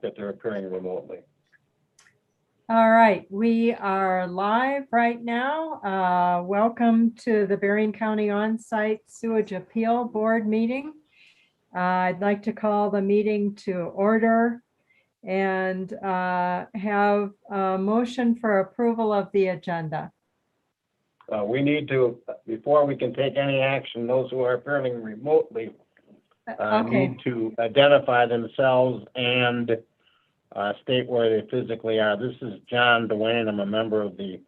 fact that they're occurring remotely. All right, we are live right now. Welcome to the Berrien County On-Site Sewage Appeal Board meeting. I'd like to call the meeting to order and have a motion for approval of the agenda. We need to, before we can take any action, those who are appearing remotely Okay, need to identify themselves and state where they physically are. This is John Dwayne. I'm a member of the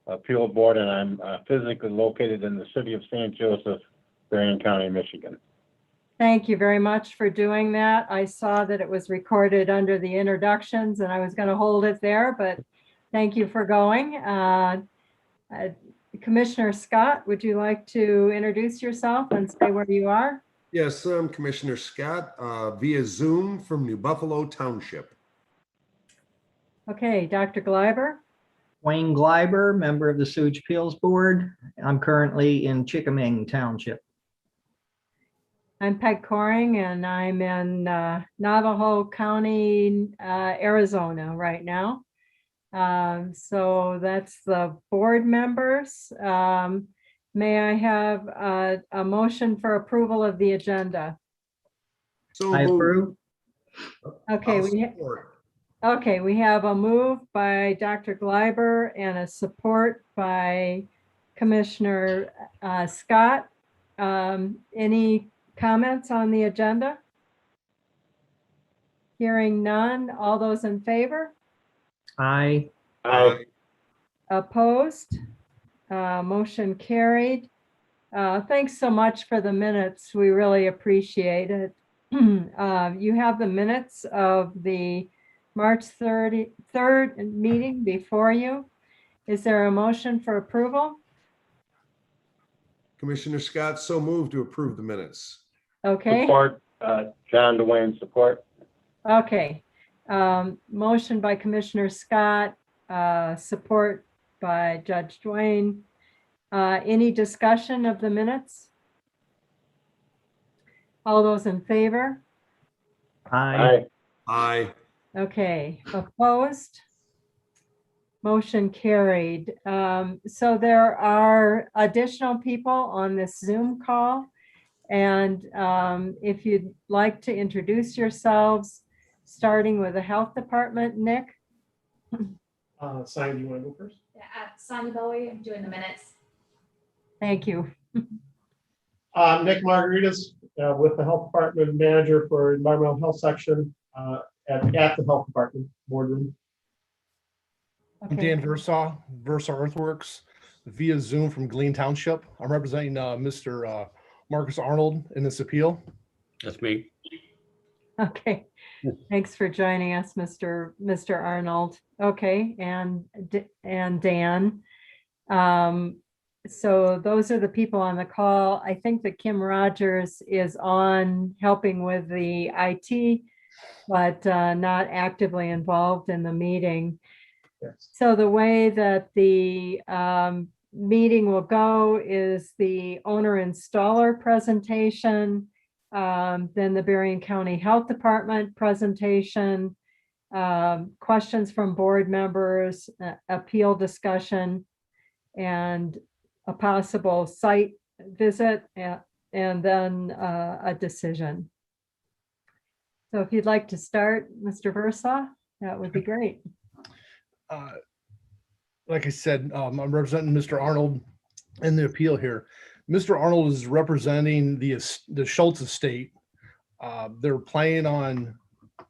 appeal board, and I'm physically located in the city of St. Joseph, Berrien County, Michigan. thank you very much for doing that. I saw that it was recorded under the introductions and I was going to hold it there, but thank you for going. Commissioner Scott, would you like to introduce yourself and say where you are? Yes, I'm Commissioner Scott via Zoom from New Buffalo Township. Okay, Dr. Gleiber. Wayne Gleiber, member of the Sewage Appeals Board. I'm currently in Chickamauga Township. I'm Peg Coring and I'm in Navajo County, Arizona right now. So that's the board members. May I have a motion for approval of the agenda? So I moved. approve. Okay, I'll we support. Okay, we have a move by Dr. Gleiber and a support by Commissioner Scott. Any comments on the agenda? Hearing none. All those in favor? Aye. Aye. Opposed? Motion carried. Thanks so much for the minutes. We really appreciate it. You have the minutes of the March 3rd meeting before you. Is there a motion for approval? Commissioner Scott, so moved to approve the minutes. Okay, Support, John Dwayne, support. okay. Motion by Commissioner Scott, support by Judge Dwayne. Any discussion of the minutes? All those in favor? Aye. Aye. Okay, opposed? Motion carried. So there are additional people on this Zoom call. And if you'd like to introduce yourselves, starting with the health department, Nick. Simon, do you want to go first? Sonia Bowie, I'm doing the minutes. Thank you. Nick Margaritas, with the health department manager for environmental health section at the health department boardroom. I'm Okay. Dan Versa Earthworks via Zoom from Glean Township. I'm representing Mr. Marcus Arnold in this appeal. That's me. Okay, thanks for joining us, Mr. Arnold. Okay, and Dan. So those are the people on the call. I think that Kim Rogers is on helping with the IT, but not actively involved in the meeting. Yes. So the way that the meeting will go is the owner installer presentation, then the Berrien County Health Department presentation, questions from board members, appeal discussion, and a possible site visit, and then a decision. So if you'd like to start, Mr. Versa, that would be great. Like I said, I'm representing Mr. Arnold in the appeal here. Mr. Arnold is representing the Schultz estate. They're planning on,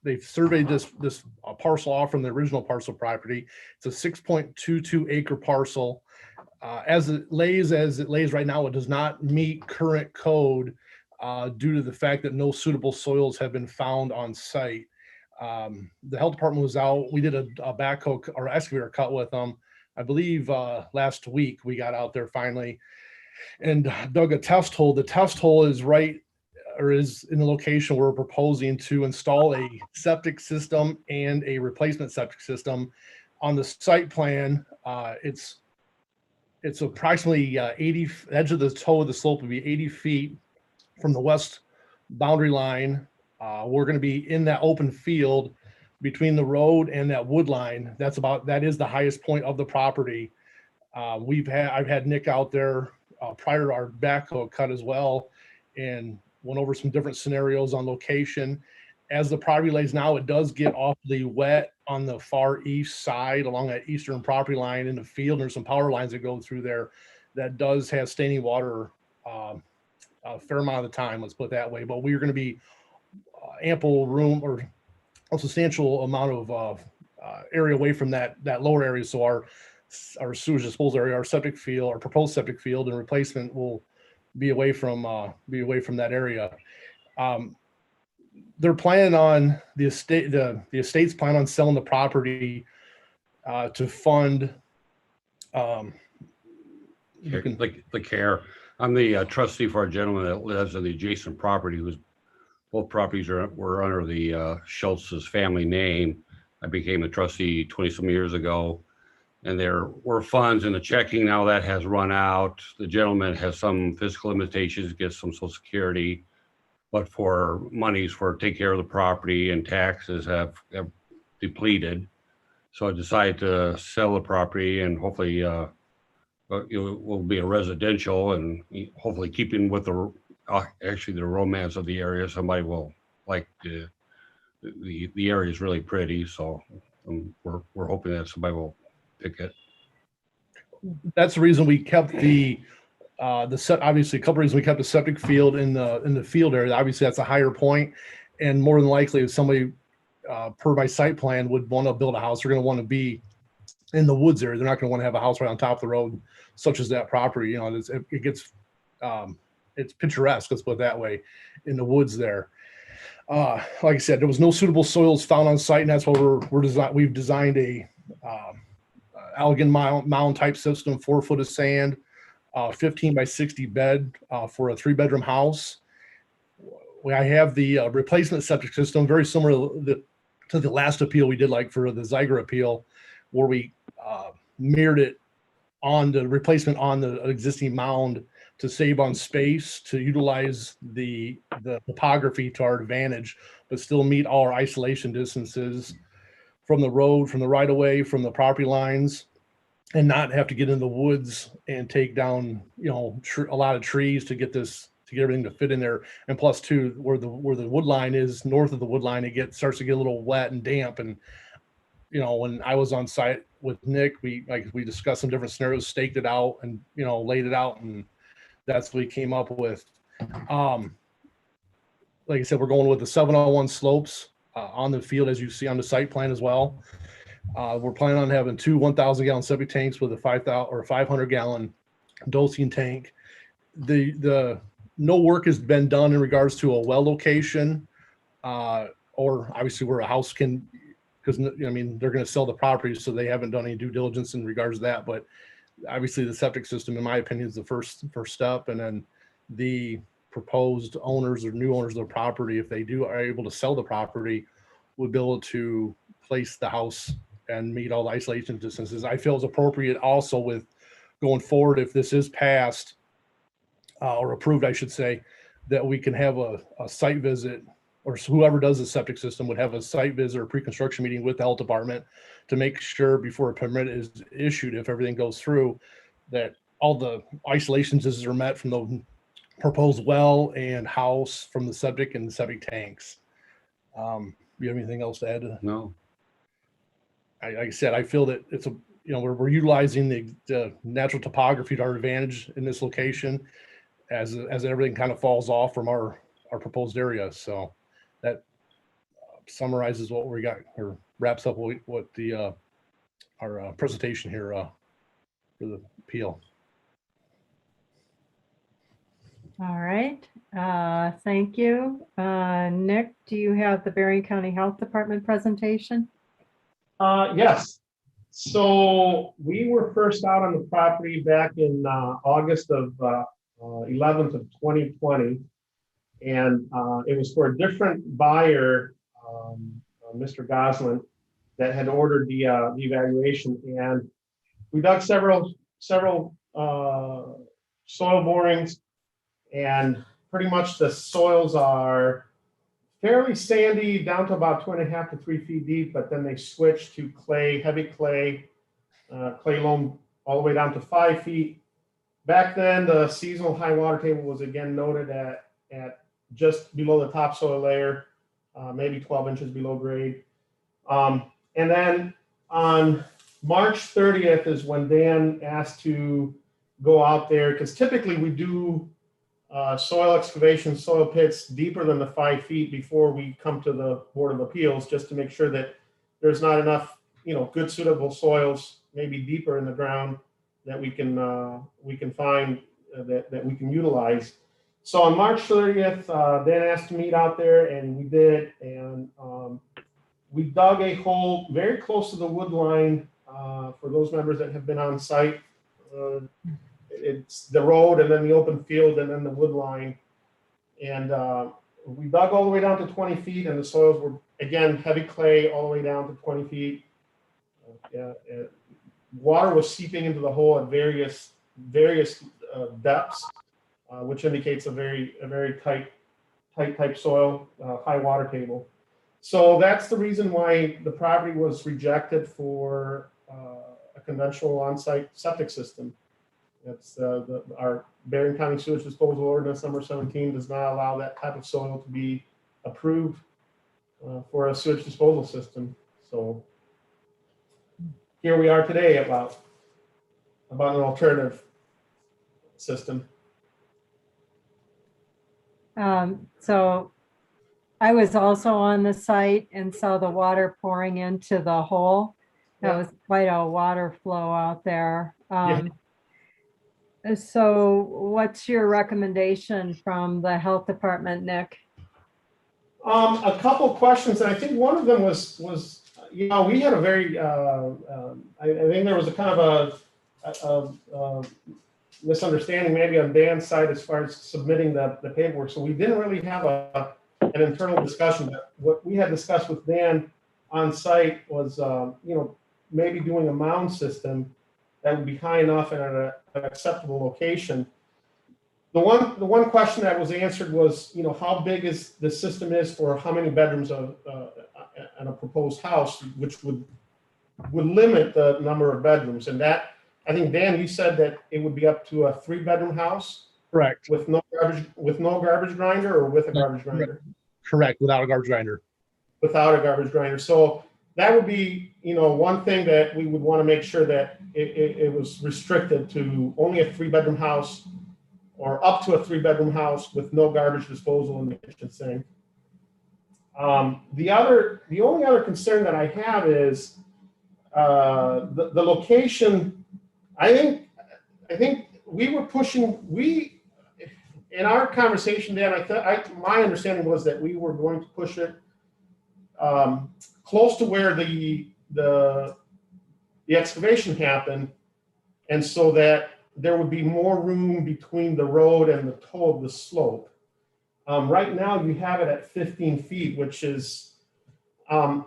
they've surveyed this parcel off from the original parcel property. It's a 6.22 acre parcel. As it lays right now, it does not meet current code due to the fact that no suitable soils have been found on site. The health department was out. We did a backhoe or excavator cut with them. I believe last week we got out there finally and dug a test hole. The test hole is is in the location where we're proposing to install a septic system and a replacement septic system. On the site plan, it's approximately 80, edge of the toe of the slope would be 80 feet from the west boundary line. We're going to be in that open field between the road and that wood line, that is the highest point of the property. I've had Nick out there prior to our backhoe cut as well, and went over some different scenarios on location. As the property lays now, it does get awfully wet on the far east side along that eastern property line in the field. There's some power lines that go through there that does have standing water a fair amount of the time, let's put it that way. But we're going to be ample room or a substantial amount of area away from that lower area. So our sewage disposal area, our septic field, our proposed septic field and replacement will be away from that area. They're planning on the estate's plan on selling the property to fund the care. I'm the trustee for a gentleman that lives on the adjacent property whose both properties were under the Schultz's family name. I became a trustee 20-some years ago, and there were funds in the checking. Now that has run out. The gentleman has some physical limitations, gets some Social Security, but for monies for take care of the property and taxes have depleted. So I decided to sell the property, and hopefully it will be a residential, and hopefully keeping with the actually the romance of the area. Somebody will like the area is really pretty, so we're hoping that somebody will pick it. That's the reason we kept obviously a couple reasons we kept the septic field in the field area. Obviously that's a higher point, and more than likely if somebody per my site plan would want to build a house, they're going to want to be in the woods area. They're not going to want to have a house right on top of the road, such as that property. You know, it gets it's picturesque, let's put it that way, in the woods there. Like I said, there was no suitable soils found on site, and that's why we've designed a Allegan mound type system, 4 foot of sand, 15 by 60 bed for a 3-bedroom house. I have the replacement septic system, very similar to the last appeal we did, like for the Zeiger appeal, where we mirrored it on the replacement on the existing mound to save on space, to utilize the topography to our advantage, but still meet all our isolation distances from the road, from the right of way, from the property lines, and not have to get in the woods and take down, you know, a lot of trees to get everything to fit in there. And plus too, where the wood line is, north of the wood line, starts to get a little wet and damp. And, you know, when I was on site with Nick, we discussed some different scenarios, staked it out and, you know, laid it out, and that's what we came up with. Like I said, we're going with the 701 slopes on the field, as you see on the site plan as well. We're planning on having 2 1,000 gallon septic tanks with a 500 gallon dosing tank. The no work has been done in regards to a well location, or obviously where a house can, because I mean they're going to sell the property, so they haven't done any due diligence in regards to that. But obviously the septic system, in my opinion, is the first step, and then the proposed owners or new owners of the property, if they are able to sell the property, would be able to place the house and meet all the isolation distances. I feel is appropriate also with going forward, if this is passed or approved, I should say, that we can have a site visit, or whoever does the septic system would have a site visit or pre-construction meeting with the health department to make sure before a permit is issued, if everything goes through, that all the isolation distances are met from the proposed well and house, from the septic and the septic tanks. Do you have anything else to add to that? No. Like I said, I feel that it's we're utilizing the natural topography to our advantage in this location, as everything kind of falls off from our proposed area. So that summarizes what we got, or wraps up what our presentation here for the appeal. All right, thank you. Nick, do you have the Berrien County Health Department presentation? Yes. So we were first out on the property back in August of 11th of 2020. And it was for a different buyer, Mr. Goslin, that had ordered the evaluation. And we dug several soil borings, and pretty much the soils are fairly sandy, down to about 2.5 to 3 feet deep, but then they switched to clay, heavy clay, clay loam all the way down to 5 feet. Back then, the seasonal high water table was again noted at just below the topsoil layer, maybe 12 inches below grade. And then on March 30th is when Dan asked to go out there, because typically we do soil excavation, soil pits deeper than the 5 feet before we come to the Board of Appeals, just to make sure that there's not enough, good suitable soils, maybe deeper in the ground, that we can find that we can utilize. So on March 30th, Dan asked to meet out there, and we did, and we dug a hole very close to the wood line. For those members that have been on site, it's the road and then the open field and then the wood line. And we dug all the way down to 20 feet, and the soils were, again, heavy clay all the way down to 20 feet. Water was seeping into the hole at various depths, which indicates a very tight type soil, high water table. So that's the reason why the property was rejected for a conventional on-site septic system. That's our Berrien County Sewage Disposal Ordinance number 17 does not allow that type of soil to be approved for a sewage disposal system. So here we are today about an alternative system. So I was also on the site and saw the water pouring into the hole. That was quite a water flow out there. So what's your recommendation from the health department, Nick? A couple questions, and I think one of them was we had a very I think there was a kind of a misunderstanding maybe on Dan's side as far as submitting the paperwork. So we didn't really have an internal discussion. But what we had discussed with Dan on site was maybe doing a mound system that would be high enough and at an acceptable location. The one question that was answered was, how big is the system is for how many bedrooms in a proposed house, which would limit the number of bedrooms. And that, I think, Dan, you said that it would be up to a 3-bedroom house. Correct. With no garbage grinder, or with a garbage grinder? Correct, without a garbage grinder. Without a garbage grinder. So that would be, one thing that we would want to make sure that it was restricted to only a 3-bedroom house, or up to a 3-bedroom house with no garbage disposal in the kitchen sink. The only other concern that I have is the location. I think we were pushing. In our conversation, Dan, my understanding was that we were going to push it close to where the excavation happened, and so that there would be more room between the road and the toe of the slope. Right now, you have it at 15 feet, which is, our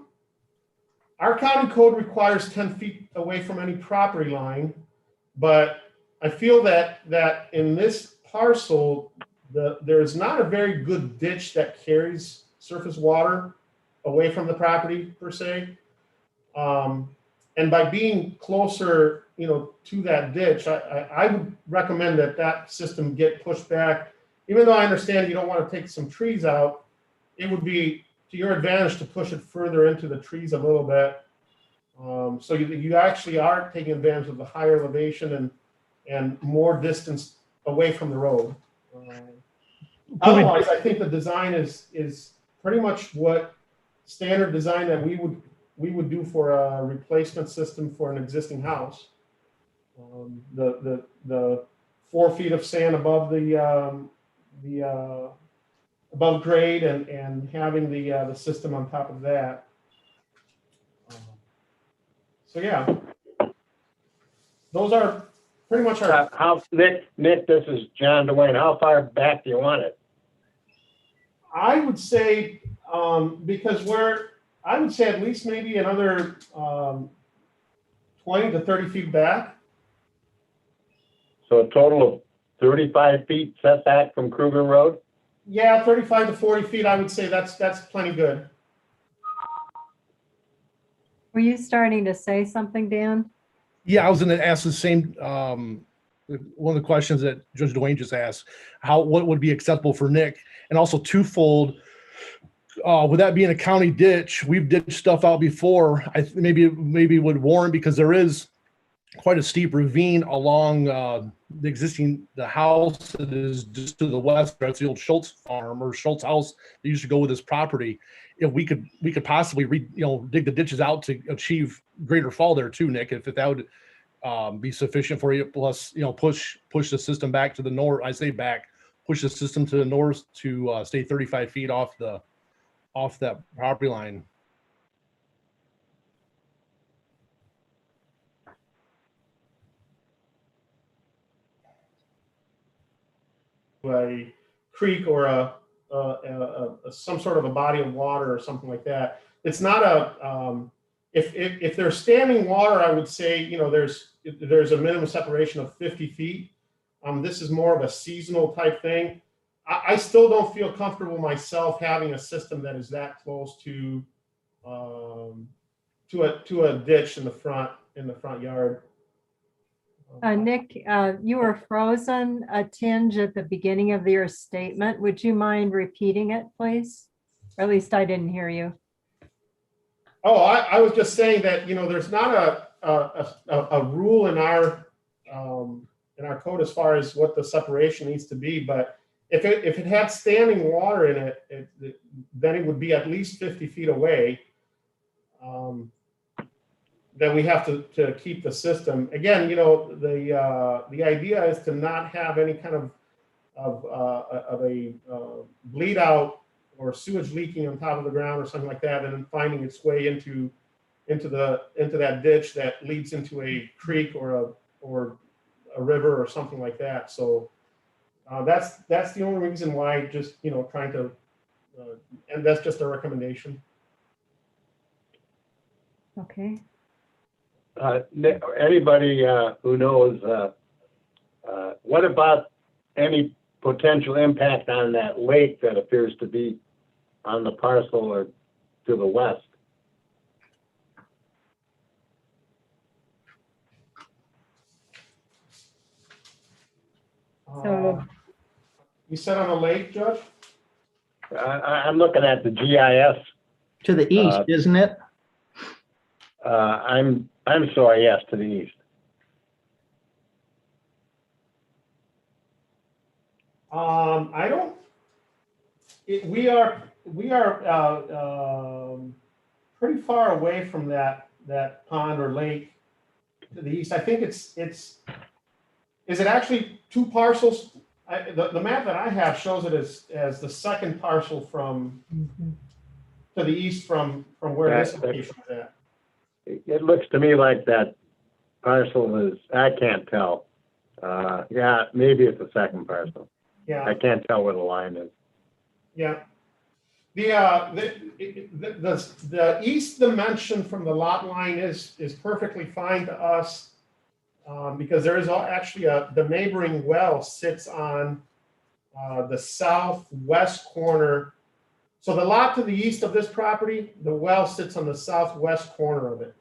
county code requires 10 feet away from any property line, but I feel that in this parcel, there's not a very good ditch that carries surface water away from the property per se. And by being closer, to that ditch, I would recommend that system get pushed back. Even though I understand you don't want to take some trees out, it would be to your advantage to push it further into the trees a little bit. So you actually are taking advantage of the higher elevation and more distance away from the road. Otherwise, I think the design is pretty much what standard design that we would do for a replacement system for an existing house. The 4 feet of sand above the above grade and having the system on top of that. So yeah, those are pretty much our. Nick, this is John Dwayne. How far back do you want it? I would say because I would say at least maybe another 20 to 30 feet back. So a total of 35 feet setback from Kruger Road? Yeah, 35 to 40 feet, I would say that's plenty good. Were you starting to say something, Dan? Yeah, I was gonna ask the same, one of the questions that Judge Dwayne just asked, what would be acceptable for Nick? And also twofold, with that being a county ditch, we've ditched stuff out before. Maybe would warrant, because there is quite a steep ravine along the house that is just to the west. That's the old Schultz farm or Schultz house that used to go with this property. If we could possibly dig the ditches out to achieve greater fall there too, Nick, if that would be sufficient for you. Plus, push the system back to the north. I say back, push the system to the north to stay 35 feet off that property line. A creek or some sort of a body of water or something like that. It's not if there's standing water, I would say, there's a minimum separation of 50 feet. This is more of a seasonal type thing. I still don't feel comfortable myself having a system that is that close to a ditch in the front yard. Nick, you were frozen a tinge at the beginning of your statement. Would you mind repeating it, please? Or at least I didn't hear you. Oh, I was just saying that, there's not a rule in our code as far as what the separation needs to be, but if it had standing water in it, then it would be at least 50 feet away. Then we have to keep the system. Again, the idea is to not have any kind of a bleed out or sewage leaking on top of the ground or something like that, and then finding its way into that ditch that leads into a creek or a river or something like that. So that's the only reason why. Just trying to, and that's just a recommendation. Okay. Anybody who knows, what about any potential impact on that lake that appears to be on the parcel or to the west? So You said on a lake, Judge? I'm looking at the GIS. To the east, isn't it? I'm sorry, yes, to the east. I don't. We are pretty far away from that pond or lake to the east. I think it's. Is it actually two parcels? The map that I have shows it as the second parcel from to the east from where this location is at. It looks to me like that parcel is, I can't tell. Yeah, maybe it's the second parcel. Yeah. I can't tell where the line is. Yeah. The east dimension from the lot line is perfectly fine to us, because there is actually the neighboring well sits on the southwest corner. So the lot to the east of this property, the well sits on the southwest corner of it,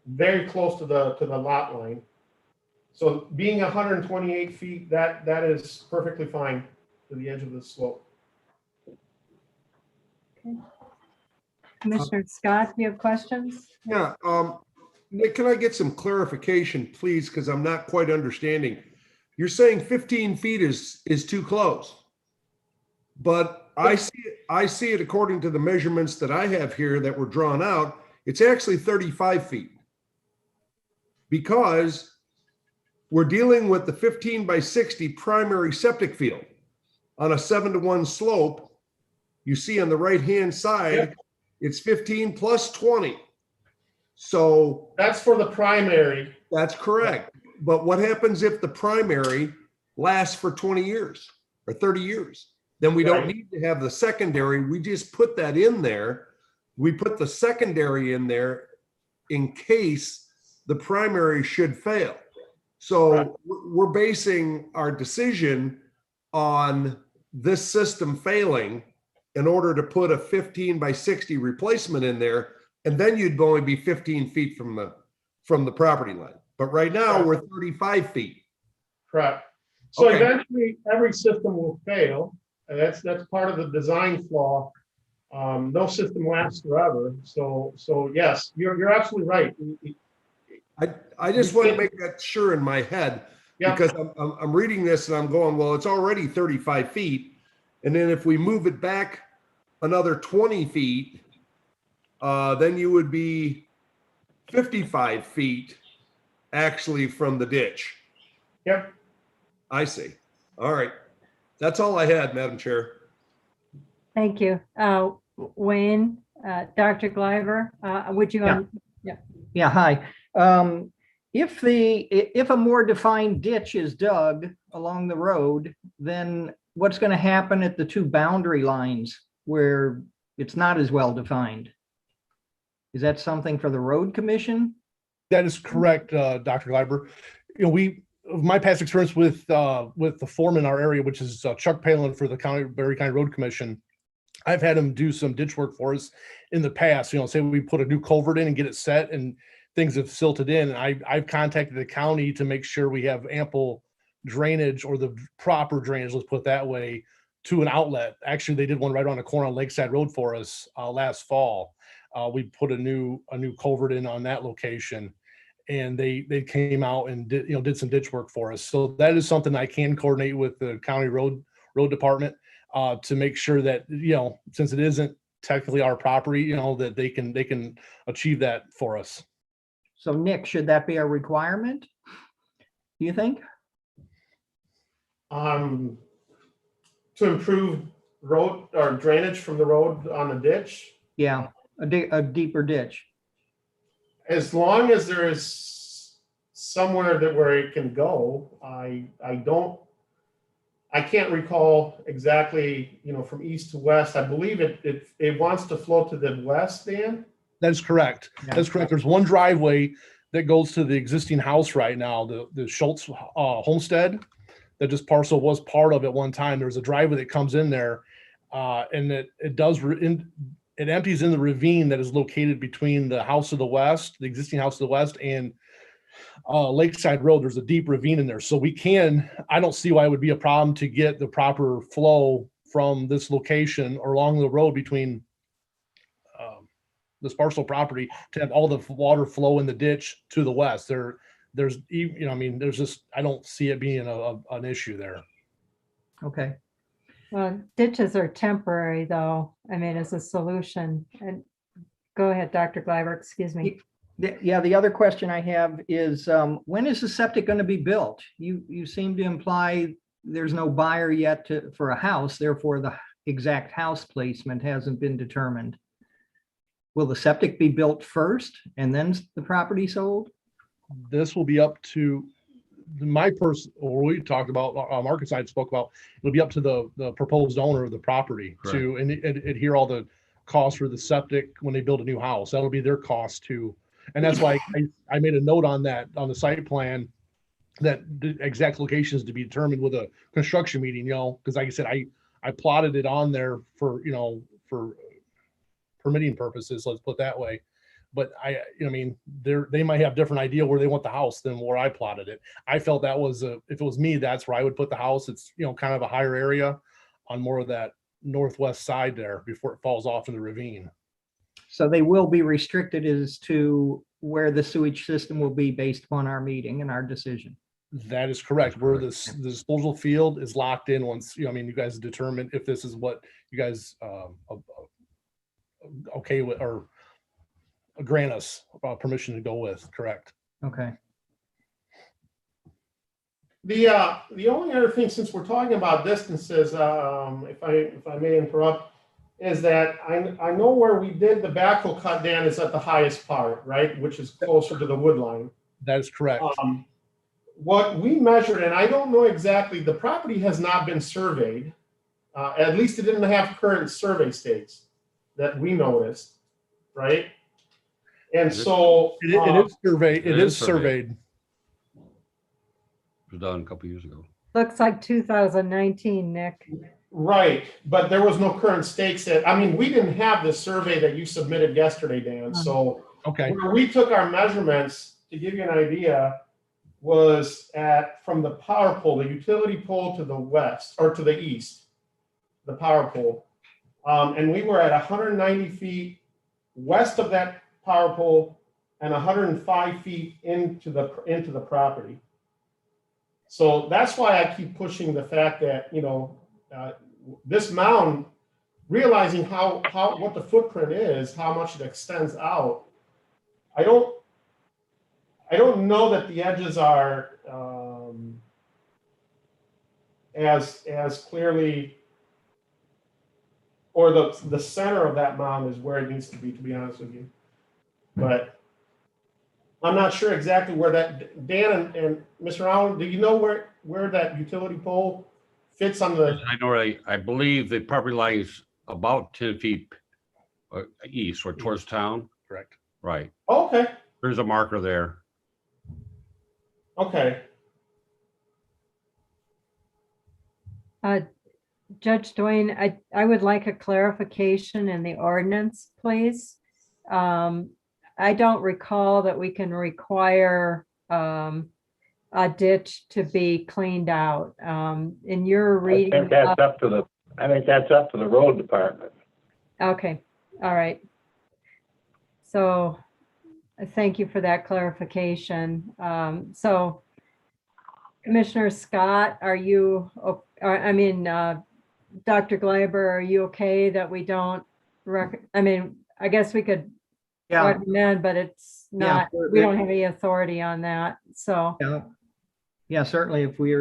very close to the lot line. So being 128 feet, that is perfectly fine to the edge of the slope. Okay. Commissioner Scott, do you have questions? Yeah, Nick, can I get some clarification, please? Because I'm not quite understanding. You're saying 15 feet is too close, but I see it according to the measurements that I have here that were drawn out. It's actually 35 feet, because we're dealing with the 15 by 60 primary septic field on a 7-to-1 slope. You see on the right-hand side, it's 15 plus 20. So that's for the primary. That's correct. But what happens if the primary lasts for 20 years or 30 years? Then we don't need to have the secondary. We just put that in there. We put the secondary in there in case the primary should fail. So we're basing our decision on this system failing in order to put a 15 by 60 replacement in there, and then you'd only be 15 feet from the property line. But right now, we're 35 feet. Correct. So Okay. eventually, every system will fail. And that's part of the design flaw. No system lasts forever. So yes, you're absolutely right. I just want to make that sure in my head, Yeah. because I'm reading this and I'm going, well, it's already 35 feet. And then if we move it back another 20 feet, then you would be 55 feet actually from the ditch. Yep. I see. All right. That's all I had, Madam Chair. Thank you. Wayne, Dr. Gleiber, would you? Yeah, hi. If a more defined ditch is dug along the road, then what's going to happen at the two boundary lines where it's not as well defined? Is that something for the road commission? That is correct, Dr. Gleiber. You know, my past experience with the foreman in our area, which is Chuck Palin for the Berry County Road Commission, I've had him do some ditch work for us in the past. You know, say we put a new culvert in and get it set, and things have silted in. And I've contacted the county to make sure we have ample drainage, or the proper drainage, let's put it that way, to an outlet. Actually, they did one right around the corner on Lakeside Road for us last fall. We put a new culvert in on that location, and they came out and did some ditch work for us. So that is something I can coordinate with the county road department to make sure that, since it isn't technically our property, that they can achieve that for us. So Nick, should that be a requirement, do you think? To improve road or drainage from the road on the ditch. Yeah, a deeper ditch. As long as there is somewhere where it can go, I can't recall exactly, from east to west. I believe it wants to flow to the west, Dan. That is correct. Yeah. That's correct. There's one driveway that goes to the existing house right now, the Schultz homestead, that this parcel was part of at one time. There's a driveway that comes in there, and it empties in the ravine that is located between the house of the west, the existing house of the west, and Lakeside Road. There's a deep ravine in there. So I don't see why it would be a problem to get the proper flow from this location or along the road between this parcel property to have all the water flow in the ditch to the west. There's just, I don't see it being an issue there. Okay. Well, ditches are temporary, though. I mean, as a solution. And go ahead, Dr. Gleiber, excuse me. Yeah, the other question I have is, when is the septic going to be built? You seem to imply there's no buyer yet for a house, therefore the exact house placement hasn't been determined. Will the septic be built first and then the property sold? This will be up to or we talked about, Mark and I spoke about, it'll be up to the proposed owner of the property to adhere all the costs for the septic when they build a new house. That'll be their cost too. And that's why I made a note on that, on the site plan, that the exact location is to be determined with a construction meeting, because like I said, I plotted it on there for permitting purposes, let's put it that way. But they might have different idea where they want the house than where I plotted it. I felt that was if it was me, that's where I would put the house. It's, kind of a higher area on more of that northwest side there before it falls off in the ravine. So they will be restricted as to where the sewage system will be based upon our meeting and our decision. That is correct. Where the disposal field is locked in once, you guys determine if this is what you guys okay with, or grant us permission to go with, correct? Okay. The only other thing, since we're talking about distances, if I may interrupt, is that I know where we did the backhoe cut, Dan, is at the highest part, right? Which is closer to the wood line. That is correct. What we measured, and I don't know exactly, the property has not been surveyed. At least it didn't have current survey stakes that we noticed, right? And so it is surveyed. It is surveyed. It was done a couple years ago. Looks like 2019, Nick. Right, but there was no current stakes that, I mean, we didn't have the survey that you submitted yesterday, Dan, so Okay, where we took our measurements, to give you an idea, was from the power pole, the utility pole to the west, or to the east, the power pole. And we were at 190 feet west of that power pole and 105 feet into the property. So that's why I keep pushing the fact that, this mound, realizing what the footprint is, how much it extends out, I don't know that the edges are as clearly, or the center of that mound is where it needs to be honest with you. But I'm not sure exactly where that, Dan and Mr. Allen, do you know where that utility pole fits on the? I know, I believe the property line is about 10 feet east or towards town. correct. Right. Okay, There's a marker there. okay. Judge Dwayne, I would like a clarification in the ordinance, please. I don't recall that we can require a ditch to be cleaned out. In your I think reading. that's up to the road department. Okay, all right. So thank you for that clarification. So Commissioner Scott, are you, Dr. Gleiber, are you okay that we don't I guess we could Yeah, recommend, but it's Yeah, not, we don't have any authority on that, so. yeah. Yeah, certainly if we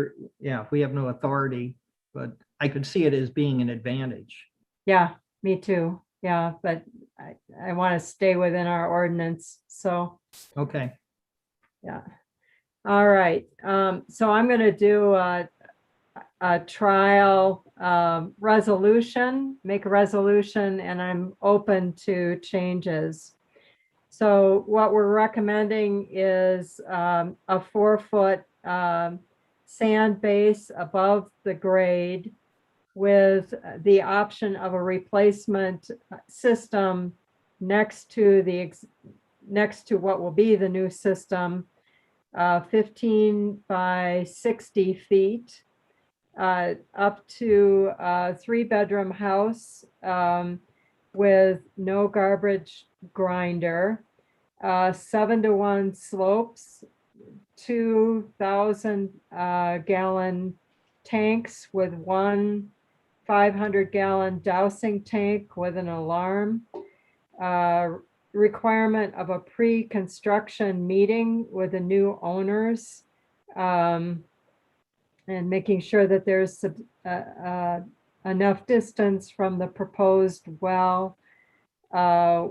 have no authority, but I could see it as being an advantage. Yeah, me too. Yeah, but I want to stay within our ordinance, so, Okay, yeah. All right, so I'm going to do a trial resolution, make a resolution, and I'm open to changes. So what we're recommending is a 4-foot sand base above the grade with the option of a replacement system next to what will be the new system, 15 by 60 feet, up to a 3-bedroom house with no garbage grinder, 7-to-1 slopes, 2,000 gallon tanks with one 500-gallon dowsing tank with an alarm, requirement of a pre-construction meeting with the new owners, and making sure that there's enough distance from the proposed well.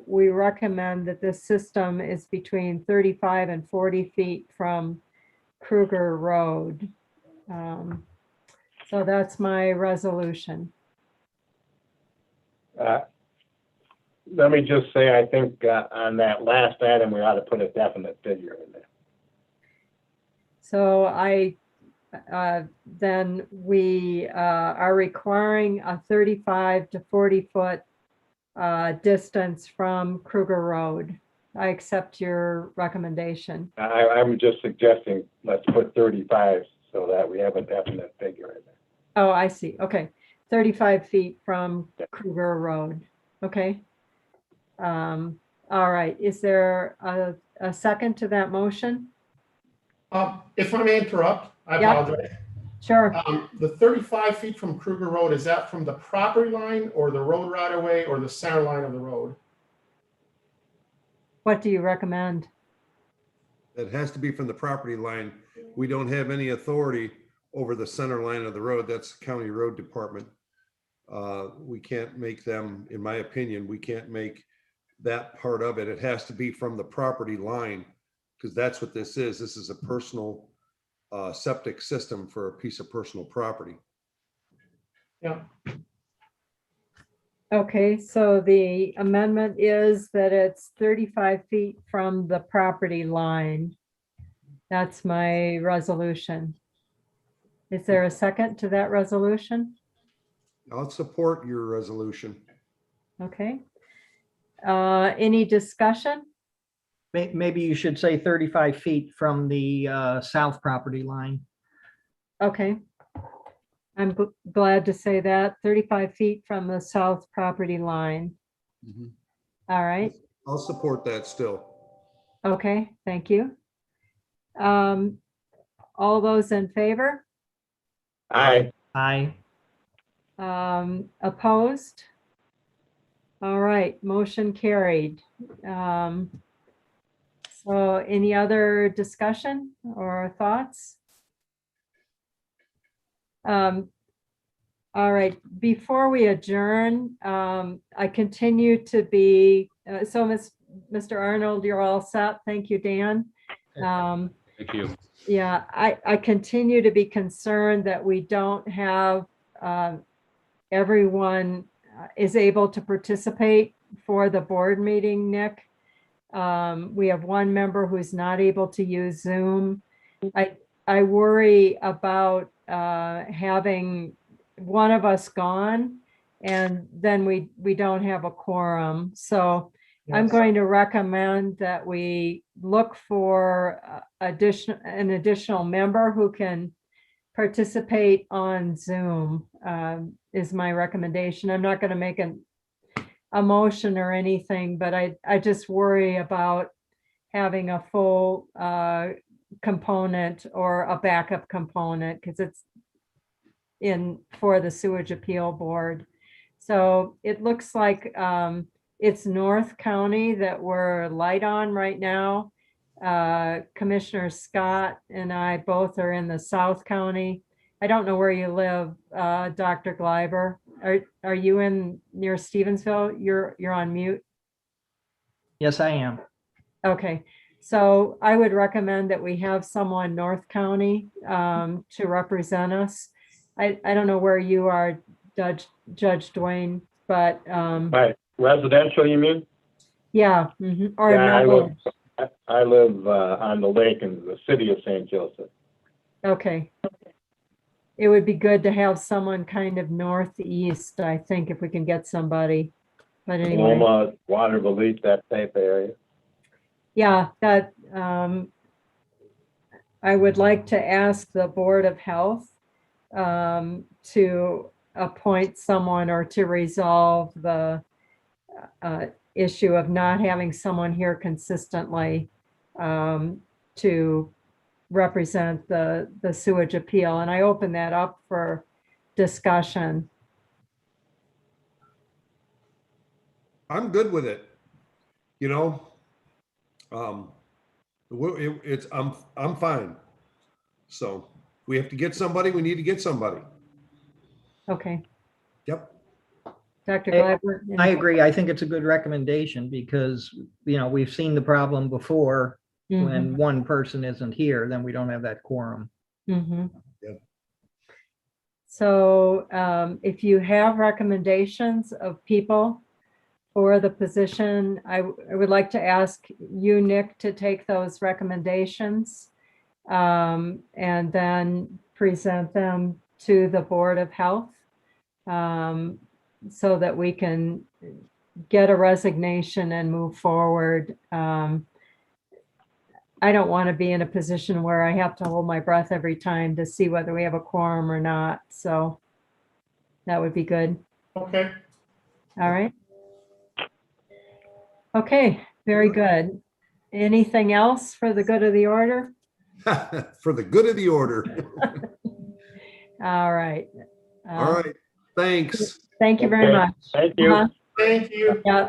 We recommend that this system is between 35 and 40 feet from Kruger Road. So that's my resolution. Let me just say, I think on that last item, we ought to put a definite figure in there. So then we are requiring a 35 to 40 foot distance from Kruger Road. I accept your recommendation. I'm just suggesting, let's put 35 so that we have a definite figure in there. Oh, I see. Okay. 35 feet from Kruger Road. Okay. All right. Is there a second to that motion? If I may interrupt, I Yeah. apologize. Sure. The 35 feet from Kruger Road, is that from the property line or the road right of way or the center line of the road? What do you recommend? It has to be from the property line. We don't have any authority over the center line of the road. That's the county road department. We can't make them, in my opinion, we can't make that part of it. It has to be from the property line, because that's what this is. This is a personal septic system for a piece of personal property. Yeah. Okay, so the amendment is that it's 35 feet from the property line. That's my resolution. Is there a second to that resolution? I'll support your resolution. Okay. Any discussion? Maybe you should say 35 feet from the south property line. Okay. I'm glad to say that, 35 feet from the south property line. Mhm. All right, I'll support that still. okay, thank you. All those in favor? Aye. Aye. Opposed? All right, motion carried. So any other discussion or thoughts? All right, before we adjourn, I continue to be, so Mr. Arnold, you're all set. Thank you, Dan. Thank you. Yeah, I continue to be concerned that we don't have, everyone is able to participate for the board meeting, Nick. We have one member who's not able to use Zoom. I worry about having one of us gone and then we don't have a quorum. So I'm Yes. going to recommend that we look for an additional member who can participate on Zoom, is my recommendation. I'm not going to make a motion or anything, but I just worry about having a full component or a backup component because it's for the sewage appeal board. So it looks like it's North County that we're light on right now. Commissioner Scott and I both are in the South County. I don't know where you live, Dr. Gleiber. Are you near Stevensville? You're on mute. Yes, I am. Okay, so I would recommend that we have someone North County to represent us. I don't know where you are, Judge Dwayne, but Right, residential, you mean? yeah, mhm, or Yeah, no. I live on the lake in the city of St. Joseph. Okay. It would be good to have someone kind of northeast, I think, if we can get somebody. But anyway, Loma, Waterville, East, that type of area. yeah, that I would like to ask the Board of Health to appoint someone or to resolve the issue of not having someone here consistently to represent the sewage appeal. And I open that up for discussion. I'm good with it. You know, I'm fine. So we have to get somebody, we need to get somebody. Okay, Yep. Dr. Hey, Gleiber? I agree. I think it's a good recommendation because, we've seen the problem before. When one person isn't here, then we don't have that quorum. Mhm. Yep. So if you have recommendations of people for the position, I would like to ask you, Nick, to take those recommendations and then present them to the Board of Health so that we can get a resignation and move forward. I don't want to be in a position where I have to hold my breath every time to see whether we have a quorum or not. So that would be good. Okay. All right. Okay, very good. Anything else for the good of the order? For the good of the order. All right. All right. Thanks. Thank you very Okay, much. thank you. Uh-huh. Thank you. Yeah.